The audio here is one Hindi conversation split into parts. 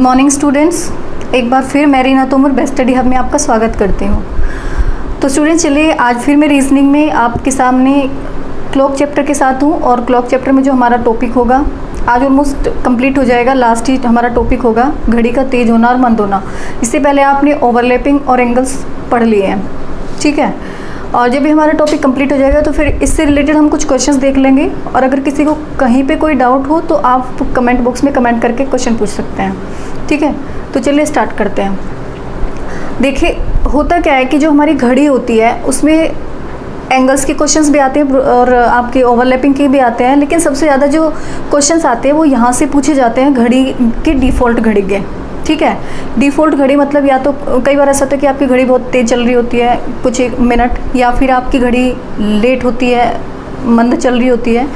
मॉर्निंग स्टूडेंट्स, एक बार फिर मैं Reena Tomar best study hub में आपका स्वागत करती हूँ। तो स्टूडेंट्स चलिए आज फिर मैं रीजनिंग में आपके सामने क्लॉक चैप्टर के साथ हूँ और क्लॉक चैप्टर में जो हमारा टॉपिक होगा आज ऑलमोस्ट कंप्लीट हो जाएगा। लास्ट ही हमारा टॉपिक होगा घड़ी का तेज होना और मंद होना। इससे पहले आपने ओवरलैपिंग और एंगल्स पढ़ लिए हैं, ठीक है। और जब भी हमारा टॉपिक कंप्लीट हो जाएगा तो फिर इससे रिलेटेड हम कुछ क्वेश्चंस देख लेंगे और अगर किसी को कहीं पे कोई डाउट हो तो आप कमेंट बॉक्स में कमेंट करके क्वेश्चन पूछ सकते हैं, ठीक है। तो चलिए स्टार्ट करते हैं। देखिए होता क्या है कि जो हमारी घड़ी होती है उसमें एंगल्स के क्वेश्चंस भी आते हैं और आपके ओवरलैपिंग के भी आते हैं, लेकिन सबसे ज़्यादा जो क्वेश्चंस आते हैं वो यहाँ से पूछे जाते हैं घड़ी के डिफ़ॉल्ट घड़ी के, ठीक है। डिफ़ॉल्ट घड़ी मतलब या तो कई बार ऐसा होता है कि आपकी घड़ी बहुत तेज़ चल रही होती है कुछ एक मिनट, या फिर आपकी घड़ी लेट होती है, मंद चल रही होती है,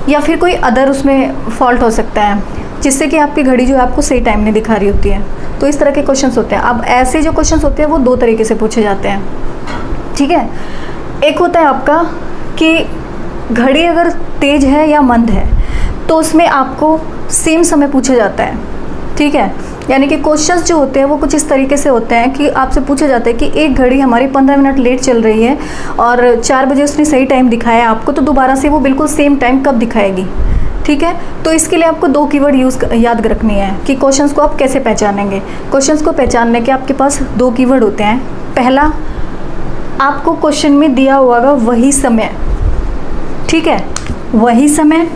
या फिर कोई अदर उसमें फॉल्ट हो सकता है जिससे कि आपकी घड़ी जो है आपको सही टाइम नहीं दिखा रही होती है। तो इस तरह के क्वेश्चंस होते हैं। अब ऐसे जो क्वेश्चंस होते हैं वो दो तरीके से पूछे जाते हैं, ठीक है। एक होता है आपका कि घड़ी अगर तेज़ है या मंद है तो उसमें आपको सेम समय पूछा जाता है, ठीक है। यानी कि क्वेश्चंस जो होते हैं वो कुछ इस तरीके से होते हैं कि आपसे पूछा जाता है कि एक घड़ी हमारी 15 मिनट लेट चल रही है और 4 बजे उसने सही टाइम दिखाया आपको, तो दोबारा से वो बिल्कुल सेम टाइम कब दिखाएगी, ठीक है। तो इसके लिए आपको दो कीवर्ड याद रखनी है कि क्वेश्चंस को आप कैसे पहचानेंगे। क्वेश्चंस को पहचानने के आपके पास दो कीवर्ड होते हैं। पहला, आपको क्वेश्चन में दिया हुआ होगा वही समय, ठीक है, वही समय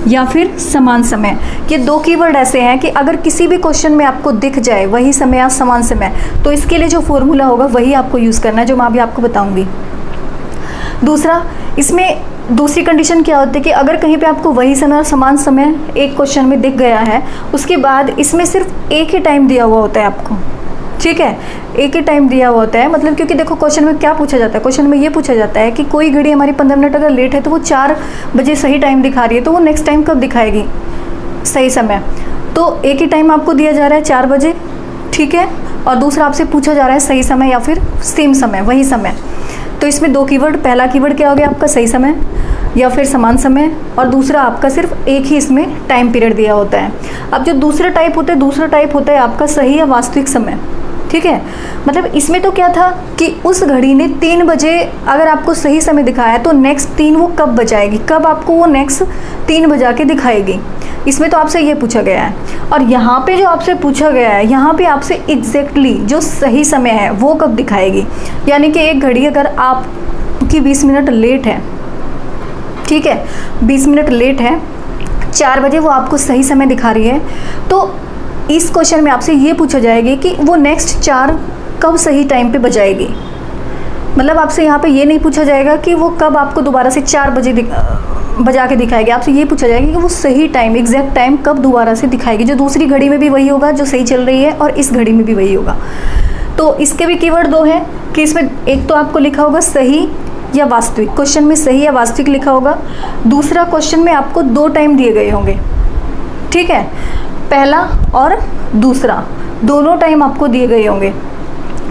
या फिर समान समय। ये दो कीवर्ड ऐसे हैं कि अगर किसी भी क्वेश्चन में आपको दिख जाए वही समय या समान समय तो इसके लिए जो फॉर्मूला होगा वही आपको यूज़ करना है, जो मैं अभी आपको बताऊंगी। दूसरा, इसमें दूसरी कंडीशन क्या होती है कि अगर कहीं पे आपको वही समय और समान समय एक क्वेश्चन में दिख गया है उसके बाद इसमें सिर्फ एक ही टाइम दिया हुआ होता है आपको, ठीक है, एक ही टाइम दिया हुआ होता है। मतलब क्योंकि देखो क्वेश्चन में क्या पूछा जाता है, क्वेश्चन में ये पूछा जाता है कि कोई घड़ी हमारी 15 मिनट अगर लेट है तो वो 4 बजे सही टाइम दिखा रही है, तो वो नेक्स्ट टाइम कब दिखाएगी सही समय। तो एक ही टाइम आपको दिया जा रहा है 4 बजे, ठीक है, और दूसरा आपसे पूछा जा रहा है सही समय या फिर सेम समय, वही समय। तो इसमें दो कीवर्ड, पहला कीवर्ड क्या हो गया आपका सही समय या फिर समान समय, और दूसरा आपका सिर्फ एक ही इसमें टाइम पीरियड दिया होता है। अब जो दूसरा टाइप होता है आपका सही या वास्तविक समय, ठीक है। मतलब इसमें तो क्या था कि उस घड़ी ने 3 बजे अगर आपको सही समय दिखाया तो नेक्स्ट 3 वो कब बजाएगी, कब आपको वो नेक्स्ट 3 बजा के दिखाएगी। इसमें तो आपसे ये पूछा गया है। और यहाँ पे जो आपसे पूछा गया है, यहाँ पे आपसे एग्जैक्टली जो सही समय है वो कब दिखाएगी। यानी कि एक घड़ी अगर आपकी 20 मिनट लेट है, ठीक है, 20 मिनट लेट है, 4 बजे वो आपको सही समय दिखा रही है, तो इस क्वेश्चन में आपसे ये पूछा जाएगी कि वो नेक्स्ट 4 कब सही टाइम पे बजाएगी। मतलब आपसे यहाँ पे ये नहीं पूछा जाएगा कि वो कब आपको दोबारा से 4 बजे बजा के दिखाएगी। आपसे ये पूछा जाएगा कि वो सही टाइम, एग्जैक्ट टाइम कब दोबारा से दिखाएगी। जो दूसरी घड़ी में भी वही होगा जो सही चल रही है और इस घड़ी में भी वही होगा। तो इसके भी कीवर्ड दो हैं कि इसमें एक तो आपको लिखा होगा सही या वास्तविक, क्वेश्चन में सही या वास्तविक लिखा होगा। दूसरा, क्वेश्चन में आपको 2 टाइम दिए गए होंगे, ठीक है, पहला और दूसरा, दोनों टाइम आपको दिए गए होंगे।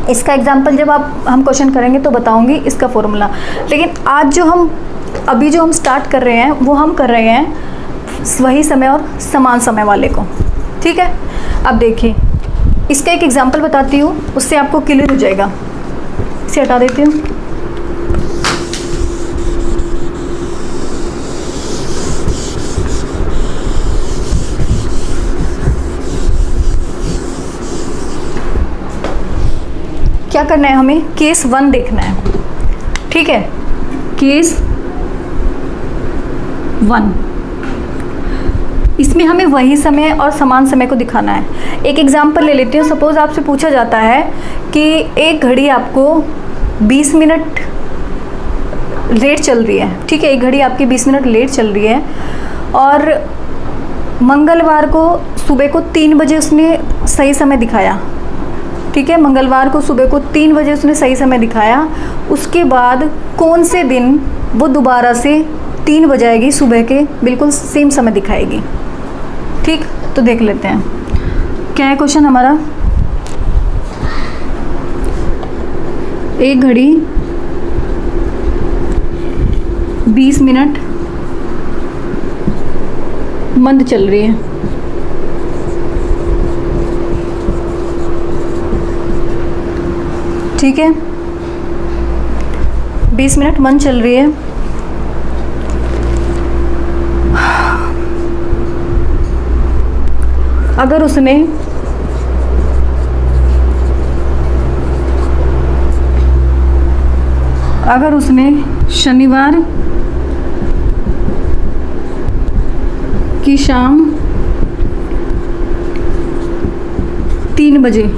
इसका एग्जाम्पल जब हम क्वेश्चन करेंगे तो बताऊंगी इसका फॉर्मूला। लेकिन आज जो हम स्टार्ट कर रहे हैं वो हम कर रहे हैं वही समय और समान समय वाले को, ठीक है। अब देखिए इसका एक एग्जाम्पल बताती हूँ, उससे आपको क्लियर हो जाएगा। इसे हटा देती हूँ। क्या करना है, हमें केस 1 देखना है, ठीक है। केस 1, इसमें हमें वही समय और समान समय को दिखाना है। एक एग्जांपल ले लेती हूँ। सपोज आपसे पूछा जाता है कि एक घड़ी आपको 20 मिनट लेट चल रही है, ठीक है, एक घड़ी आपकी 20 मिनट लेट चल रही है और मंगलवार को सुबह को 3 बजे उसने सही समय दिखाया, ठीक है, मंगलवार को सुबह को 3 बजे उसने सही समय दिखाया। उसके बाद कौन से दिन वो दोबारा से 3 बजाएगी, सुबह के बिल्कुल सेम समय दिखाएगी, ठीक। तो देख लेते हैं क्या है क्वेश्चन हमारा। एक घड़ी 20 मिनट मंद चल रही है, ठीक है, 20 मिनट 1 चल रही है। अगर उसने शनिवार की शाम 3 बजे,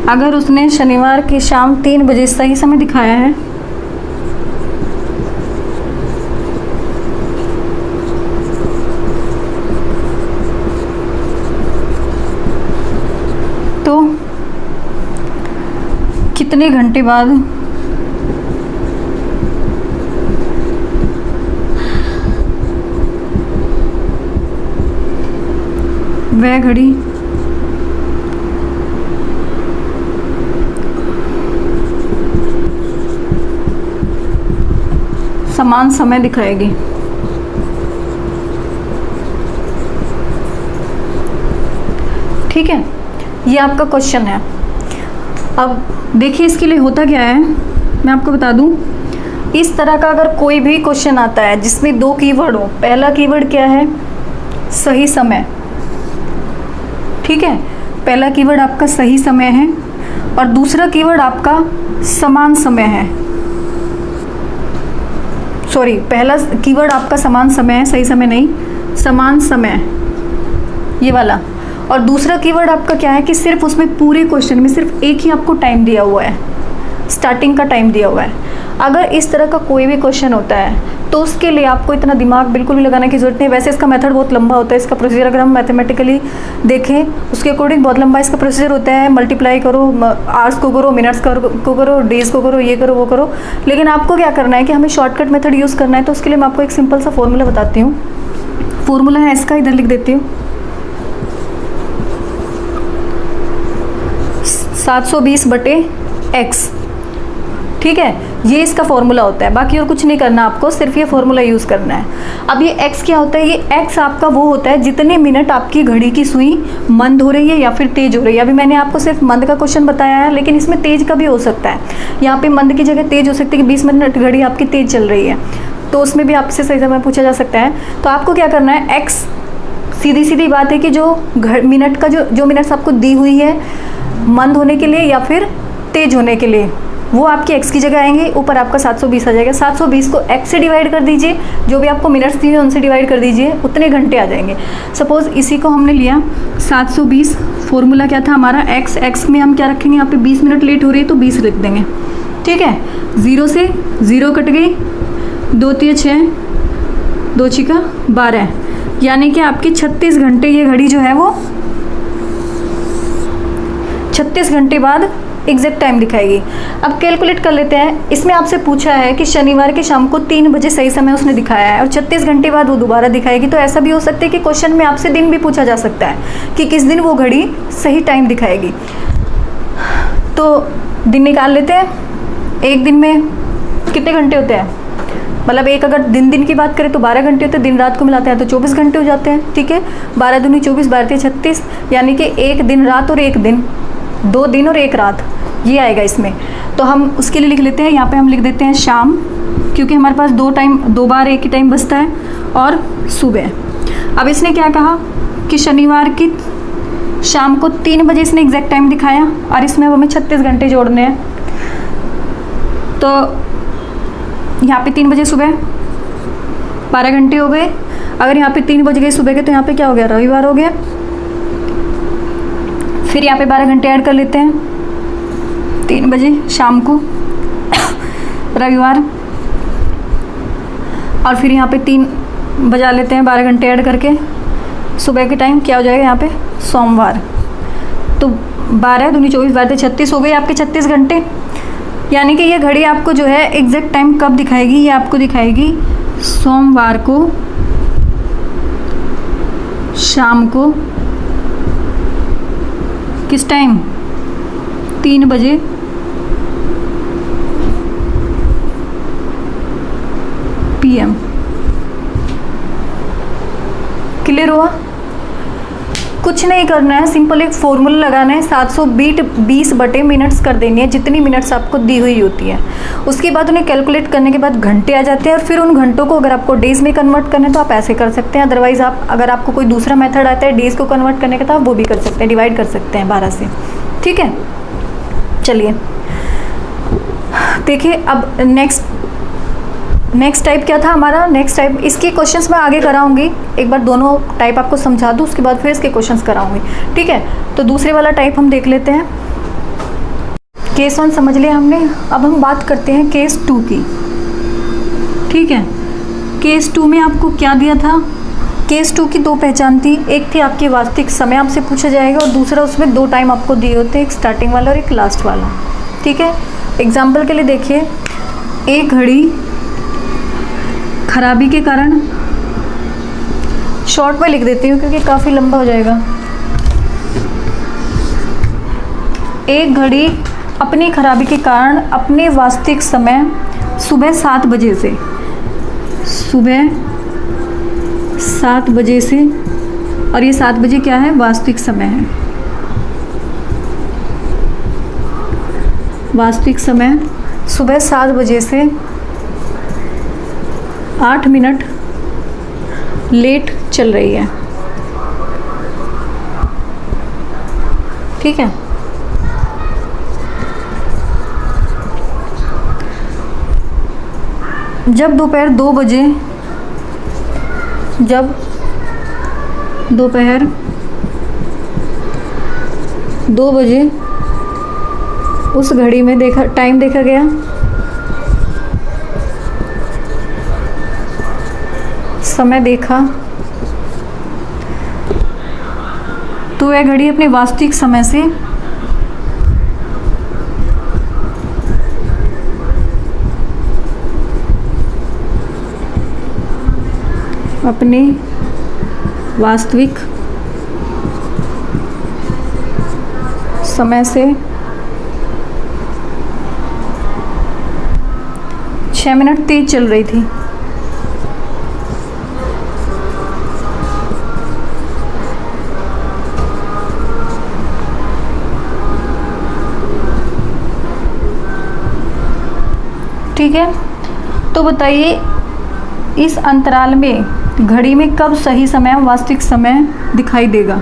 अगर उसने शनिवार की शाम 3 बजे सही समय दिखाया है, तो कितने घंटे बाद वह घड़ी समान समय दिखाएगी। ठीक है, ये आपका क्वेश्चन है। अब देखिए इसके लिए होता क्या है, मैं आपको बता दूं। इस तरह का अगर कोई भी क्वेश्चन आता है जिसमें 2 कीवर्ड हो, पहला कीवर्ड क्या है, सही समय। ठीक है, पहला कीवर्ड आपका सही समय है और दूसरा कीवर्ड आपका समान समय है। सॉरी, पहला कीवर्ड आपका समान समय है, सही समय नहीं, समान समय, ये वाला। और दूसरा कीवर्ड आपका क्या है कि सिर्फ उसमें पूरे क्वेश्चन में सिर्फ एक ही आपको टाइम दिया हुआ है, स्टार्टिंग का टाइम दिया हुआ है। अगर इस तरह का कोई भी क्वेश्चन होता है तो उसके लिए आपको इतना दिमाग बिल्कुल भी लगाने की ज़रूरत नहीं। वैसे इसका मेथड बहुत लंबा होता है, इसका प्रोसीजर अगर हम मैथमेटिकली देखें उसके अकॉर्डिंग बहुत लंबा इसका प्रोसीजर होता है। मल्टीप्लाई करो, आवर्स को करो, मिनट्स को करो, डेज को करो, ये करो, वो करो। लेकिन आपको क्या करना है कि हमें शॉर्टकट मेथड यूज़ करना है। तो उसके लिए मैं आपको एक सिंपल सा फॉर्मूला बताती हूँ। फॉर्मूला है इसका, इधर लिख देती हूँ, 720/x। ठीक है, ये इसका फॉर्मूला होता है, बाकी और कुछ नहीं करना आपको, सिर्फ ये फॉर्मूला यूज़ करना है। अब ये x क्या होता है, ये x आपका वो होता है जितने मिनट आपकी घड़ी की सुई मंद हो रही है या फिर तेज हो रही है। अभी मैंने आपको सिर्फ मंद का क्वेश्चन बताया है, लेकिन इसमें तेज का भी हो सकता है। यहाँ पे मंद की जगह तेज हो सकती है कि 20 मिनट घड़ी आपकी तेज चल रही है, तो उसमें भी आपसे सही समय पूछा जा सकता है। तो आपको क्या करना है, x सीधी सीधी बात है कि जो मिनट का जो मिनट्स आपको दी हुई है मंद होने के लिए या फिर तेज होने के लिए, वो आपके x की जगह आएंगे, ऊपर आपका 720 आ जाएगा। 720 को x से डिवाइड कर दीजिए, जो भी आपको मिनट्स दिए उनसे डिवाइड कर दीजिए, उतने घंटे आ जाएंगे। सपोज इसी को हमने लिया 720, फॉर्मूला क्या था हमारा, x में हम क्या रखेंगे, यहाँ पे 20 मिनट लेट हो रही है तो 20 लिख देंगे। ठीक है, 0 से 0 कट गई, 2 3 6, 2 6 12, यानी कि आपकी 36 घंटे ये घड़ी जो है वो 36 घंटे बाद एग्जैक्ट टाइम दिखाएगी। अब कैलकुलेट कर लेते हैं। इसमें आपसे पूछा है कि शनिवार की शाम को 3 बजे सही समय उसने दिखाया है और 36 घंटे बाद वो दोबारा दिखाएगी। तो ऐसा भी हो सकता है कि क्वेश्चन में आपसे दिन भी पूछा जा सकता है कि किस दिन वो घड़ी सही टाइम दिखाएगी। तो दिन निकाल लेते हैं। एक दिन में कितने घंटे होते हैं, मतलब एक अगर दिन की बात करें तो 12 घंटे होते हैं, दिन रात को मिलाते हैं तो 24 घंटे हो जाते हैं। ठीक है, 12 दूनी 24, 12 तिया 36, यानी कि एक दिन रात और एक दिन, 2 दिन और 1 रात, ये आएगा इसमें। तो हम उसके लिए लिख लेते हैं, यहाँ पे हम लिख देते हैं शाम, क्योंकि हमारे पास 2 बार एक ही टाइम बचता है, और सुबह। अब इसने क्या कहा कि शनिवार की शाम को 3 बजे इसने एग्जैक्ट टाइम दिखाया और इसमें हमें 36 घंटे जोड़ने हैं। तो यहाँ पे 3 बजे सुबह 12 घंटे हो गए। अगर यहाँ पे 3 बज गए सुबह के तो यहाँ पे क्या हो गया, रविवार हो गया। फिर यहाँ पे 12 घंटे ऐड कर लेते हैं, 3 बजे शाम को रविवार, और फिर यहाँ पे 3 बजा लेते हैं 12 घंटे ऐड करके, सुबह के टाइम क्या हो जाएगा यहाँ पे, सोमवार। तो 12 दूनी 24, 12 36 हो गए आपके 36 घंटे। यानी कि ये घड़ी आपको जो है एग्जैक्ट टाइम कब दिखाएगी, ये आपको दिखाएगी सोमवार को शाम को किस टाइम, 3 बजे PM। क्लियर हुआ? कुछ नहीं करना है, सिंपल एक फॉर्मूला लगाना है, 720 बटे मिनट्स कर देनी है, जितनी मिनट्स आपको दी हुई होती है। उसके बाद उन्हें कैलकुलेट करने के बाद घंटे आ जाते हैं, और फिर उन घंटों को अगर आपको डेज़ में कन्वर्ट करना है तो आप ऐसे कर सकते हैं। अदरवाइज़ आप अगर आपको कोई दूसरा मेथड आता है डेज़ को कन्वर्ट करने का तो आप वो भी कर सकते हैं, डिवाइड कर सकते हैं 12 से। ठीक है, चलिए देखिए अब नेक्स्ट टाइप क्या था हमारा। नेक्स्ट टाइप, इसके क्वेश्चंस मैं आगे कराऊंगी, एक बार दोनों टाइप आपको समझा दूँ, उसके बाद फिर इसके क्वेश्चंस कराऊंगी। ठीक है, तो दूसरे वाला टाइप हम देख लेते हैं। केस 1 समझ लिया हमने, अब हम बात करते हैं केस 2 की। ठीक है, केस 2 में आपको क्या दिया था। केस 2 की 2 पहचान थी, एक थी आपकी वास्तविक समय आपसे पूछा जाएगा, और दूसरा उसमें 2 टाइम आपको दिए होते हैं, एक स्टार्टिंग वाला और एक लास्ट वाला। ठीक है, एग्जाम्पल के लिए देखिए, एक घड़ी खराबी के कारण, शॉर्ट में लिख देती हूँ क्योंकि काफ़ी लंबा हो जाएगा। एक घड़ी अपनी खराबी के कारण अपने वास्तविक समय सुबह 7 बजे से, सुबह 7 बजे से, और ये 7 बजे क्या है, वास्तविक समय है। वास्तविक समय सुबह 7 बजे से 8 मिनट लेट चल रही है। ठीक है, जब दोपहर 2 बजे, जब दोपहर 2 बजे उस घड़ी में टाइम देखा गया, समय देखा, तो वह घड़ी अपने वास्तविक समय से अपने वास्तविक समय से 6 मिनट तेज चल रही थी। ठीक है, तो बताइए इस अंतराल में घड़ी में कब सही समय वास्तविक समय दिखाई देगा।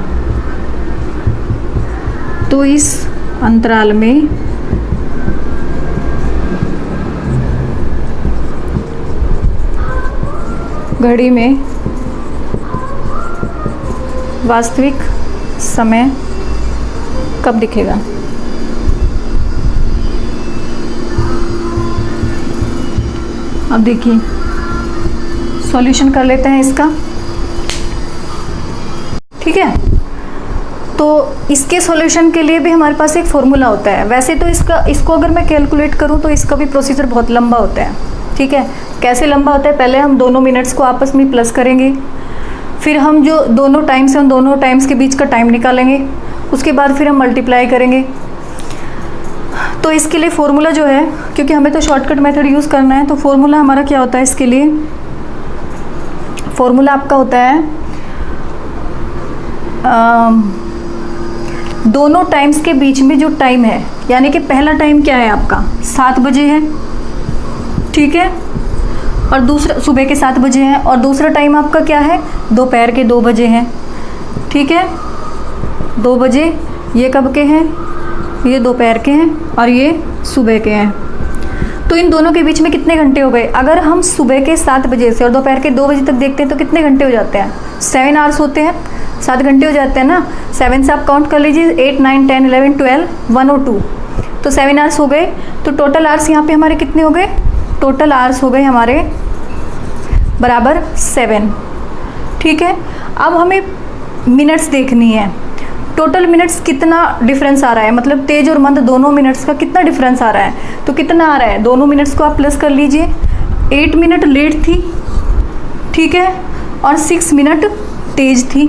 तो इस अंतराल में घड़ी में वास्तविक समय कब दिखेगा। अब देखिए सॉल्यूशन कर लेते हैं इसका। ठीक है, तो इसके सॉल्यूशन के लिए भी हमारे पास एक फॉर्मूला होता है। वैसे तो इसको अगर मैं कैलकुलेट करूं तो इसका भी प्रोसीजर बहुत लंबा होता है। ठीक है, कैसे लंबा होता है, पहले हम दोनों मिनट्स को आपस में प्लस करेंगे, फिर हम जो दोनों टाइम्स हैं उन दोनों टाइम्स के बीच का टाइम निकालेंगे, उसके बाद फिर हम मल्टीप्लाई करेंगे। तो इसके लिए फॉर्मूला जो है, क्योंकि हमें तो शॉर्टकट मेथड यूज़ करना है, तो फॉर्मूला हमारा क्या होता है इसके लिए, फॉर्मूला आपका होता है दोनों टाइम्स के बीच में जो टाइम है, यानी कि पहला टाइम क्या है आपका 7 बजे है। ठीक है, और दूसरा सुबह के 7 बजे है, और दूसरा टाइम आपका क्या है, दोपहर के 2 बजे है। ठीक है, 2 बजे ये कब के हैं, ये दोपहर के हैं, और ये सुबह के हैं। तो इन दोनों के बीच में कितने घंटे हो गए। अगर हम सुबह के 7 बजे से और दोपहर के 2 बजे तक देखते हैं तो कितने घंटे हो जाते हैं, 7 आवर्स होते हैं, 7 घंटे हो जाते हैं ना। 7 से आप काउंट कर लीजिए, 8, 9, 10, 11, 12, 1 और 2, तो 7 आवर्स हो गए। तो टोटल आवर्स यहाँ पे हमारे कितने हो गए, टोटल आवर्स हो गए हमारे बराबर 7। ठीक है, अब हमें मिनट्स देखनी है, टोटल मिनट्स कितना डिफरेंस आ रहा है, मतलब तेज और मंद दोनों मिनट्स का कितना डिफरेंस आ रहा है। तो कितना आ रहा है, दोनों मिनट्स को आप प्लस कर लीजिए। 8 मिनट लेट थी, ठीक है, और 6 मिनट तेज थी,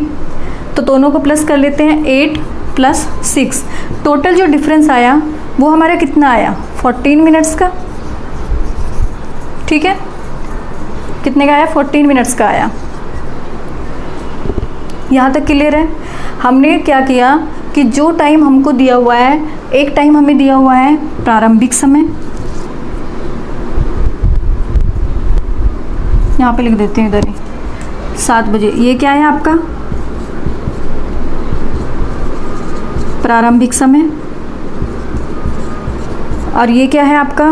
तो दोनों को प्लस कर लेते हैं। 8 + 6, टोटल जो डिफरेंस आया वो हमारा कितना आया, 14 मिनट्स का। ठीक है, कितने का आया, 14 मिनट्स का आया। यहाँ तक क्लियर है। हमने क्या किया कि जो टाइम हमको दिया हुआ है, एक टाइम हमें दिया हुआ है प्रारंभिक समय, यहाँ पे लिख देते हैं इधर ही 7 बजे, ये क्या है आपका प्रारंभिक समय, और ये क्या है आपका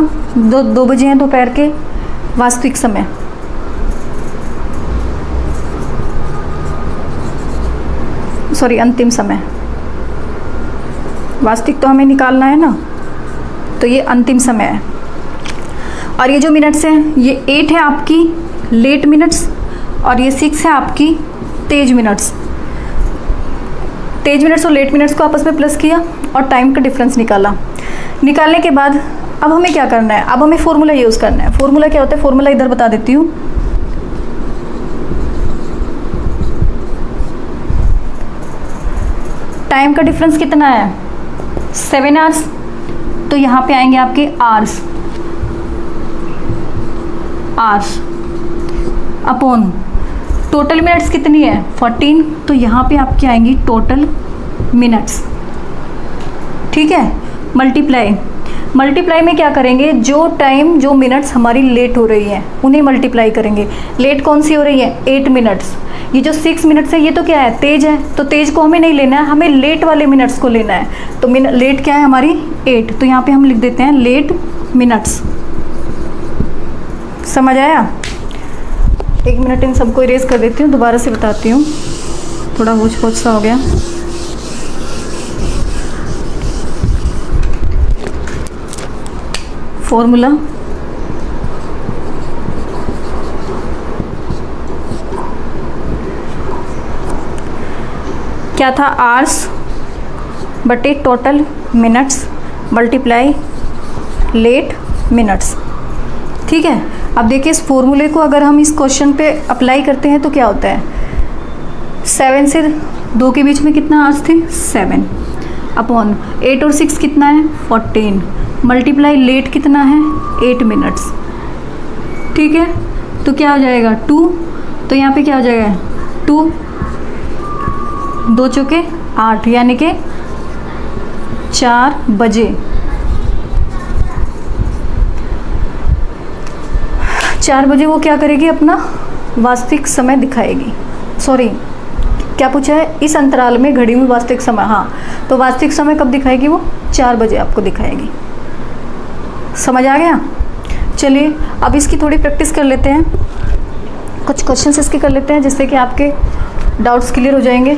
2 बजे हैं दोपहर के वास्तविक समय। सॉरी, अंतिम समय। वास्तविक तो हमें निकालना है ना, तो ये अंतिम समय है। और ये जो मिनट्स हैं, ये 8 है आपकी लेट मिनट्स, और ये 6 है आपकी तेज मिनट्स। तेज मिनट्स और लेट मिनट्स को आपस में प्लस किया और टाइम का डिफरेंस निकाला। निकालने के बाद अब हमें क्या करना है, अब हमें फॉर्मूला यूज़ करना है। फॉर्मूला क्या होता है, फॉर्मूला इधर बता देती हूँ। टाइम का डिफरेंस कितना है 7 आवर्स, तो यहाँ पे आएंगे आपके आवर्स अपॉन टोटल मिनट्स कितनी है 14, तो यहाँ पे आपके आएंगी टोटल मिनट्स। ठीक है, मल्टीप्लाई में क्या करेंगे, जो टाइम जो मिनट्स हमारी लेट हो रही है उन्हें मल्टीप्लाई करेंगे। लेट कौन सी हो रही है 8 मिनट्स। ये जो 6 मिनट्स है ये तो क्या है तेज है, तो तेज को हमें नहीं लेना है, हमें लेट वाले मिनट्स को लेना है। तो लेट क्या है हमारी 8, तो यहाँ पे हम लिख देते हैं लेट मिनट्स। समझ आया? 1 मिनट इन सबको इरेज कर देती हूँ, दोबारा से बताती हूँ, थोड़ा होच पोच सा हो गया। फॉर्मूला क्या था, आवर्स बटे total minutes multiply late minutes. ठीक है, अब देखिए इस फॉर्मूले को अगर हम इस क्वेश्चन पे अप्लाई करते हैं तो क्या होता है, 7 से 2 के बीच में कितना आवर्स थे 7, अपॉन 8 और 6 कितना है 14, मल्टीप्लाई लेट कितना है 8 मिनट्स। ठीक है, तो क्या हो जाएगा 2, तो यहाँ पे क्या हो जाएगा 2 2 चौके 8, यानी कि 4 बजे। 4 बजे वो क्या करेगी, अपना वास्तविक समय दिखाएगी। सॉरी, क्या पूछा है, इस अंतराल में घड़ी में वास्तविक समय, हाँ, तो वास्तविक समय कब दिखाएगी, वो 4 बजे आपको दिखाएगी। समझ आ गया? चलिए अब इसकी थोड़ी प्रैक्टिस कर लेते हैं, कुछ क्वेश्चंस इसके कर लेते हैं जिससे कि आपके डाउट्स क्लियर हो जाएंगे।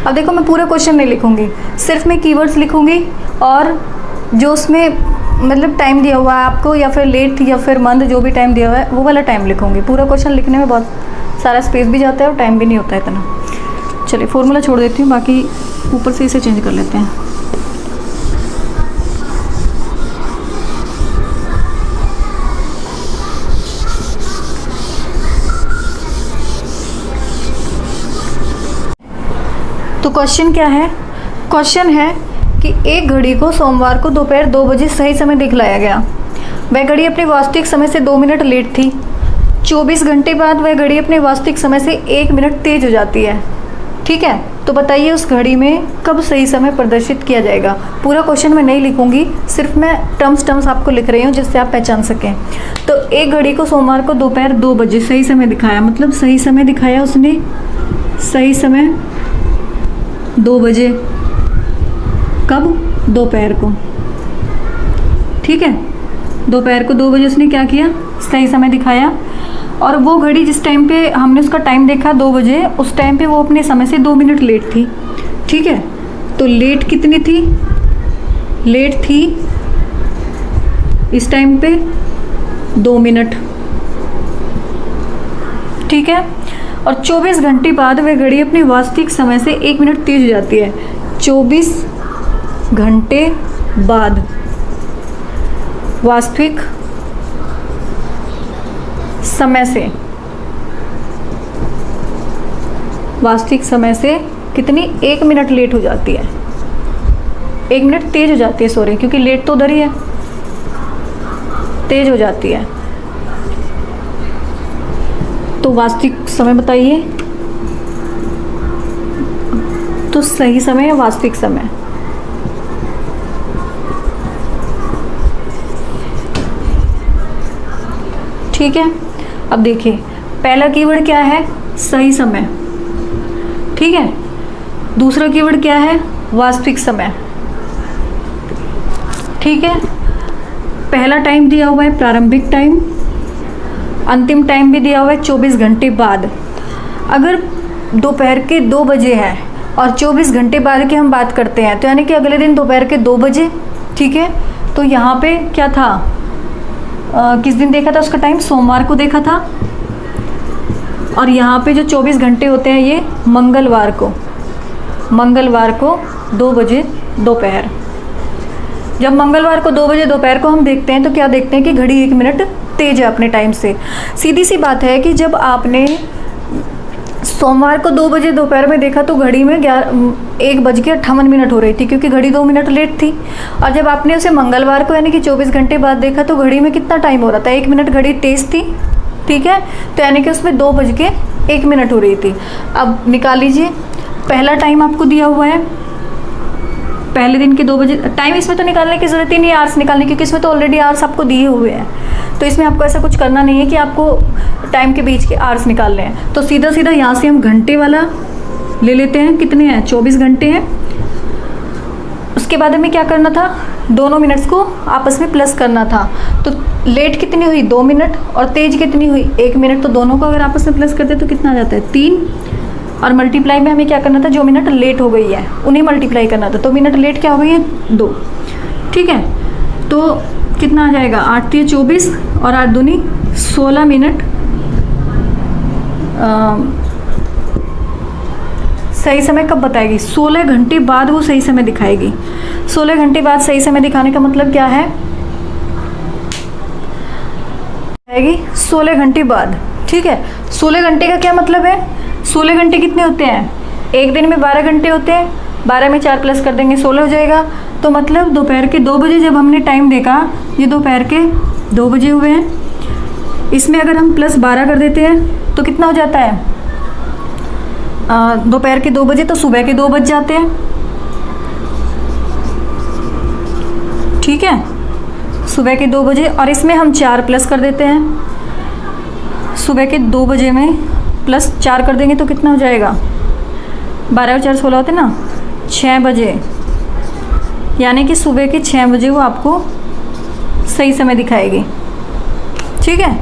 अब देखो मैं पूरा क्वेश्चन नहीं लिखूंगी, सिर्फ मैं कीवर्ड्स लिखूंगी और जो उसमें मतलब टाइम दिया हुआ है आपको, या फिर लेट या फिर मंद, जो भी टाइम दिया हुआ है वो वाला टाइम लिखूंगी। पूरा क्वेश्चन लिखने में बहुत सारा स्पेस भी जाता है और टाइम भी नहीं होता है इतना। चलिए फॉर्मूला छोड़ देती हूँ, बाकी ऊपर से इसे चेंज कर लेते हैं। तो क्वेश्चन क्या है, क्वेश्चन है कि एक घड़ी को सोमवार को दोपहर 2 बजे सही समय दिखलाया गया। वह घड़ी अपने वास्तविक समय से 2 मिनट लेट थी। 24 घंटे बाद वह घड़ी अपने वास्तविक समय से 1 मिनट तेज हो जाती है। ठीक है, तो बताइए उस घड़ी में कब सही समय प्रदर्शित किया जाएगा। पूरा क्वेश्चन मैं नहीं लिखूंगी, सिर्फ मैं टर्म्स आपको लिख रही हूँ जिससे आप पहचान सकें। तो एक घड़ी को सोमवार को दोपहर 2 बजे सही समय दिखाया, मतलब सही समय दिखाया उसने, सही समय 2 बजे, कब, दोपहर को। ठीक है, दोपहर को 2 बजे उसने क्या किया, सही समय दिखाया। और वो घड़ी जिस टाइम पे हमने उसका टाइम देखा 2 बजे, उस टाइम पे वो अपने समय से 2 मिनट लेट थी। ठीक है, तो लेट कितनी थी, लेट थी इस टाइम पे 2 मिनट। ठीक है, और 24 घंटे बाद वह घड़ी अपने वास्तविक समय से 1 मिनट तेज हो जाती है। 24 घंटे बाद वास्तविक समय से, वास्तविक समय से कितनी, 1 मिनट लेट हो जाती है, 1 मिनट तेज हो जाती है, सॉरी, क्योंकि लेट तो उधर ही है, तेज हो जाती है। तो वास्तविक समय बताइए, तो सही समय या वास्तविक समय? ठीक है, अब देखिए पहला कीवर्ड क्या है, सही समय। ठीक है, दूसरा कीवर्ड क्या है, वास्तविक समय। ठीक है, पहला टाइम दिया हुआ है प्रारंभिक टाइम, अंतिम टाइम भी दिया हुआ है 24 घंटे बाद। अगर दोपहर के 2 बजे है और 24 घंटे बाद की हम बात करते हैं, तो यानी कि अगले दिन दोपहर के 2 बजे। ठीक है, तो यहाँ पे क्या था, किस दिन देखा था उसका टाइम, सोमवार को देखा था। और यहाँ पे जो 24 घंटे होते हैं ये मंगलवार को 2 बजे दोपहर। जब मंगलवार को 2 बजे दोपहर को हम देखते हैं तो क्या देखते हैं कि घड़ी 1 मिनट तेज है अपने टाइम से। सीधी सी बात है कि जब आपने सोमवार को 2 बजे दोपहर में देखा तो घड़ी में 1:58 हो रही थी, क्योंकि घड़ी 2 मिनट लेट थी। और जब आपने उसे मंगलवार को यानी कि 24 घंटे बाद देखा तो घड़ी में कितना टाइम हो रहा था, 1 मिनट घड़ी तेज थी। ठीक है, तो यानी कि उसमें 2:01 हो रही थी। अब निकाल लीजिए, पहला टाइम आपको दिया हुआ है पहले दिन के 2 बजे। टाइम इसमें तो निकालने की ज़रूरत ही नहीं है आवर्स निकालने, क्योंकि इसमें तो ऑलरेडी आवर्स आपको दिए हुए हैं। तो इसमें आपको ऐसा कुछ करना नहीं है कि आपको टाइम के बीच के आवर्स निकालने हैं। तो सीधा सीधा यहाँ से हम घंटे वाला ले लेते हैं, कितने हैं, 24 घंटे हैं। उसके बाद हमें क्या करना था, दोनों मिनट्स को आपस में प्लस करना था। तो लेट कितनी हुई, 2 मिनट, और तेज कितनी हुई, 1 मिनट। तो दोनों को अगर आपस में प्लस करते तो कितना आ जाता है, 3। और मल्टीप्लाई में हमें क्या करना था, जो मिनट लेट हो गई है उन्हें मल्टीप्लाई करना था। तो मिनट लेट क्या हो गई है, 2। ठीक है, तो कितना आ जाएगा, 8 × 24 और 8 दूनी 16 मिनट सही समय कब बताएगी, 16 घंटे बाद वो सही समय दिखाएगी। 16 घंटे बाद सही समय दिखाने का मतलब क्या है, आएगी 16 घंटे बाद। ठीक है, 16 घंटे का क्या मतलब है, 16 घंटे कितने होते हैं, एक दिन में 12 घंटे होते हैं, 12 में 4 प्लस कर देंगे 16 हो जाएगा। तो मतलब दोपहर के 2 बजे जब हमने टाइम देखा, ये दोपहर के 2 बजे हुए हैं। इसमें अगर हम प्लस 12 कर देते हैं तो कितना हो जाता है, दोपहर के 2 बजे तो सुबह के 2 बज जाते हैं। ठीक है, सुबह के 2 बजे, और इसमें हम 4 प्लस कर देते हैं। सुबह के 2 बजे में प्लस 4 कर देंगे तो कितना हो जाएगा, 12 और 4 16 होते ना, 6 बजे। यानी कि सुबह के 6 बजे वो आपको सही समय दिखाएगी। ठीक है,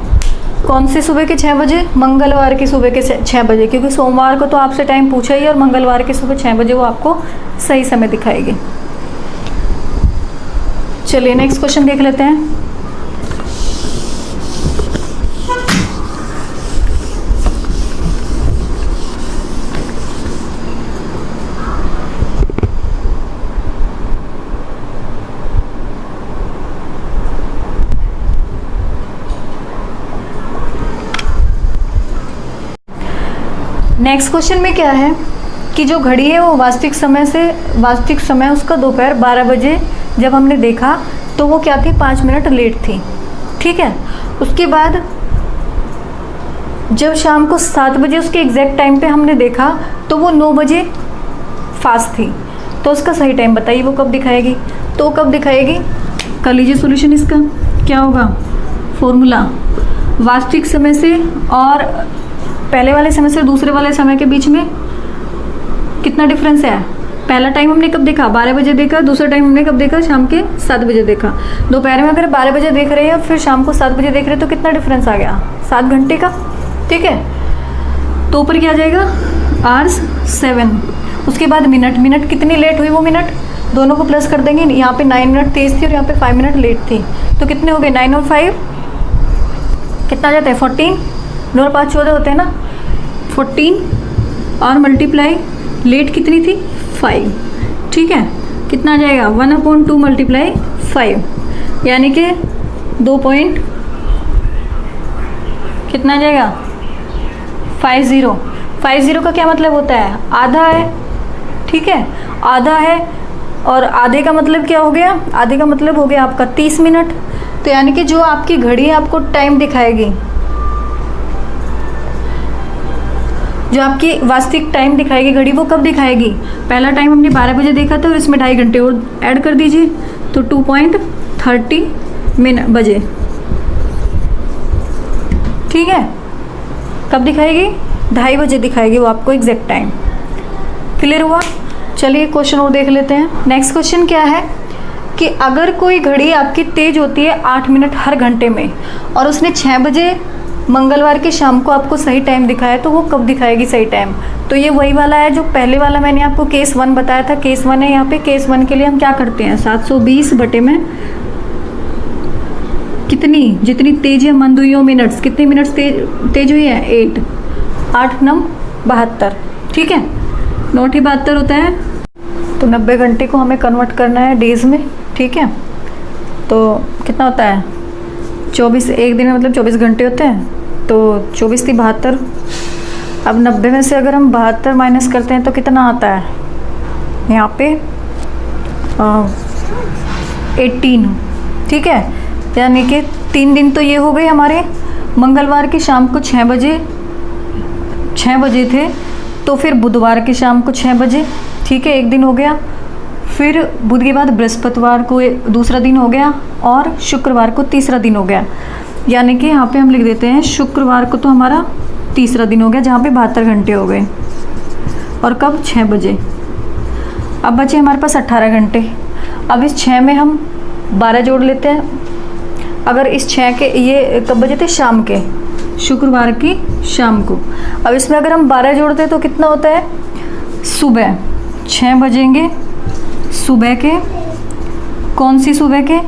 कौन से सुबह के 6 बजे, मंगलवार की सुबह के 6 बजे, क्योंकि सोमवार को तो आपसे टाइम पूछा ही, और मंगलवार के सुबह 6 बजे वो आपको सही समय दिखाएगी। चलिए नेक्स्ट क्वेश्चन देख लेते हैं। नेक्स्ट क्वेश्चन में क्या है कि जो घड़ी है वो वास्तविक समय उसका दोपहर 12 बजे जब हमने देखा तो वो क्या थी, 5 मिनट लेट थी। ठीक है, उसके बाद जब शाम को 7 बजे उसके एग्जैक्ट टाइम पे हमने देखा तो वो 9 बजे फास्ट थी। तो उसका सही टाइम बताइए, वो कब दिखाएगी। तो कब दिखाएगी, कर लीजिए सोल्यूशन इसका। क्या होगा फॉर्मूला, वास्तविक समय से और पहले वाले समय से दूसरे वाले समय के बीच में कितना डिफरेंस है। पहला टाइम हमने कब देखा, 12 बजे देखा। दूसरा टाइम हमने कब देखा, शाम के 7 बजे देखा। दोपहर में अगर 12 बजे देख रहे हैं फिर शाम को 7 बजे देख रहे हैं तो कितना डिफरेंस आ गया, 7 घंटे का। ठीक है, तो ऊपर क्या आ जाएगा, आवर्स 7। उसके बाद मिनट कितनी लेट हुई, वो मिनट दोनों को प्लस कर देंगे। यहाँ पे 9 मिनट तेज थी और यहाँ पे 5 मिनट लेट थी। तो कितने हो गए, 9 और 5 कितना आ जाता है, 14। 9 और 5 14 होते हैं ना, 14 और मल्टीप्लाई लेट कितनी थी, 5। ठीक है, कितना आ जाएगा, 1/2 मल्टीप्लाई 5, यानी कि 2 पॉइंट कितना आ जाएगा, 50 का क्या मतलब होता है, आधा है। ठीक है, आधा है, और आधे का मतलब क्या हो गया, आधे का मतलब हो गया आपका 30 मिनट। तो यानी कि जो आपकी घड़ी आपको टाइम दिखाएगी जो आपकी वास्तविक टाइम दिखाएगी घड़ी वो कब दिखाएगी, पहला टाइम हमने 12 बजे देखा था और इसमें 2.5 घंटे और ऐड कर दीजिए तो 2.30 बजे। ठीक है, कब दिखाएगी, 2:30 बजे दिखाएगी वो आपको एग्जैक्ट टाइम। क्लियर हुआ? चलिए क्वेश्चन और देख लेते हैं। नेक्स्ट क्वेश्चन क्या है कि अगर कोई घड़ी आपकी तेज होती है 8 मिनट हर घंटे में और उसने 6 बजे मंगलवार की शाम को आपको सही टाइम दिखाया तो वो कब दिखाएगी सही टाइम। तो ये वही वाला है जो पहले वाला मैंने आपको केस 1 बताया था। केस 1 है यहाँ पे। केस 1 के लिए हम क्या करते हैं, 720 बटे में कितनी, जितनी तेज है मंद हुई हो मिनट्स, कितने मिनट्स तेज हुई है 8, 8 9 72। ठीक है, 9 72 होता है। तो 90 घंटे को हमें कन्वर्ट करना है डेज में। ठीक है, तो कितना होता है 24, एक दिन में मतलब 24 घंटे होते हैं। तो 24 × 72। अब 90 में से अगर हम 72 माइनस करते हैं तो कितना आता है यहाँ पे 18। ठीक है, यानी कि 3 दिन तो ये हो गए हमारे। मंगलवार की शाम को 6 बजे थे, तो फिर बुधवार की शाम को 6 बजे। ठीक है, एक दिन हो गया। फिर बुध के बाद बृहस्पतिवार को दूसरा दिन हो गया और शुक्रवार को तीसरा दिन हो गया। यानी कि यहाँ पे हम लिख देते हैं शुक्रवार को तो हमारा तीसरा दिन हो गया जहाँ पे 72 घंटे हो गए। और कब, 6 बजे। अब बचे हमारे पास 18 घंटे। अब इस 6 में हम 12 जोड़ लेते हैं। अगर इस 6 के, ये कब बजे थे, शाम के, शुक्रवार की शाम को। अब इसमें अगर हम 12 जोड़ते हैं तो कितना होता है, सुबह 6 बजेंगे सुबह के। कौन सी सुबह के,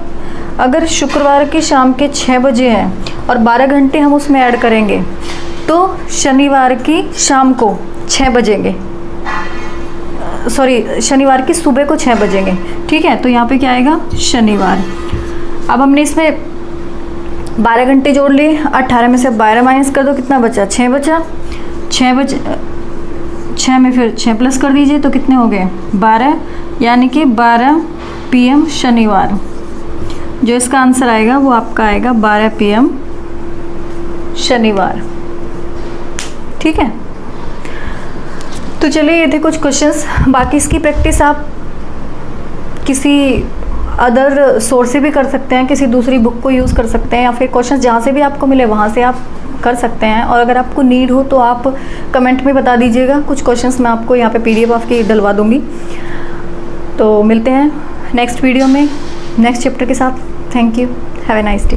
अगर शुक्रवार की शाम के 6 बजे हैं और 12 घंटे हम उसमें ऐड करेंगे तो शनिवार की शाम को 6 बजेंगे, सॉरी शनिवार की सुबह को 6 बजेंगे। ठीक है, तो यहाँ पे क्या आएगा, शनिवार। अब हमने इसमें 12 घंटे जोड़ लिए, 18 में से 12 माइनस कर दो, कितना बचा, 6 बचा। 6 में फिर 6 प्लस कर दीजिए तो कितने हो गए, 12, यानी कि 12 PM शनिवार। जो इसका आंसर आएगा वो आपका आएगा 12 PM शनिवार। ठीक है, तो चलिए ये थे कुछ क्वेश्चंस। बाकी इसकी प्रैक्टिस आप किसी अदर सोर्स से भी कर सकते हैं, किसी दूसरी बुक को यूज़ कर सकते हैं, या फिर क्वेश्चंस जहाँ से भी आपको मिले वहाँ से आप कर सकते हैं। और अगर आपको नीड हो तो आप कमेंट में बता दीजिएगा, कुछ क्वेश्चंस मैं आपको यहाँ पे PDF आपकी डलवा दूँगी। तो मिलते हैं नेक्स्ट वीडियो में नेक्स्ट चैप्टर के साथ। Thank you, have a nice day.